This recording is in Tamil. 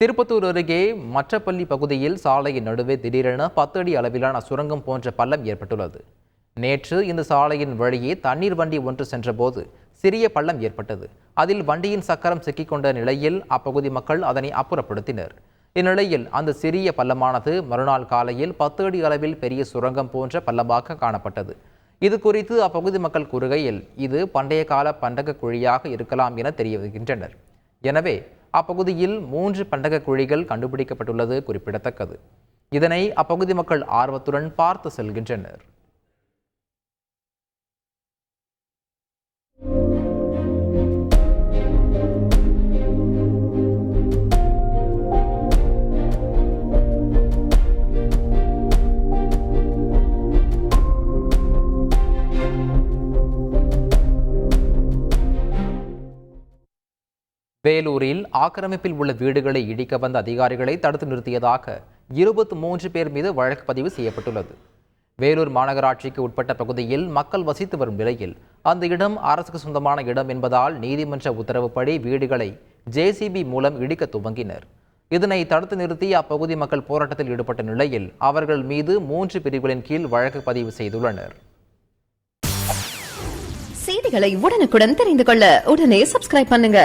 திருப்பத்தூர் அருகே மற்றப்பள்ளி பகுதியில் சாலையின் நடுவே திடீரென 10 அடி அளவிலான சுரங்கம் போன்ற பள்ளம் ஏற்பட்டுள்ளது. நேற்று இந்த சாலையின் வழியே தண்ணீர் வண்டி ஒன்று சென்றபோது சிறிய பள்ளம் ஏற்பட்டது. அதில் வண்டியின் சக்கரம் சிக்கிக்கொண்ட நிலையில் அப்பகுதி மக்கள் அதனை அப்புறப்படுத்தினர். இந்நிலையில் அந்த சிறிய பள்ளமானது மறுநாள் காலையில் 10 அடி அளவில் பெரிய சுரங்கம் போன்ற பள்ளமாக காணப்பட்டது. இது குறித்து அப்பகுதி மக்கள் கூறுகையில், இது பண்டைய கால பண்டக குழியாக இருக்கலாம் என தெரிய வருகின்றனர். எனவே அப்பகுதியில் 3 பண்டக குழிகள் கண்டுபிடிக்கப்பட்டுள்ளது குறிப்பிடத்தக்கது. இதனை அப்பகுதி மக்கள் ஆர்வத்துடன் பார்த்து செல்கின்றனர். வேலூரில் ஆக்கிரமிப்பில் உள்ள வீடுகளை இடிக்க வந்த அதிகாரிகளை தடுத்து நிறுத்தியதாக 23 பேர் மீது வழக்கு பதிவு செய்யப்பட்டுள்ளது. வேலூர் மாநகராட்சிக்கு உட்பட்ட பகுதியில் மக்கள் வசித்து வரும் நிலையில் அந்த இடம் அரசுக்கு சொந்தமான இடம் என்பதால் நீதிமன்ற உத்தரவுப்படி வீடுகளை JCB மூலம் இடிக்க துவங்கினர். இதனை தடுத்து நிறுத்தி அப்பகுதி மக்கள் போராட்டத்தில் ஈடுபட்ட நிலையில் அவர்கள் மீது 3 பிரிவுகளின் கீழ் வழக்கு பதிவு செய்துள்ளனர். செய்திகளை உடனுக்குடன் தெரிந்து கொள்ள உடனே சப்ஸ்கிரைப் பண்ணுங்க.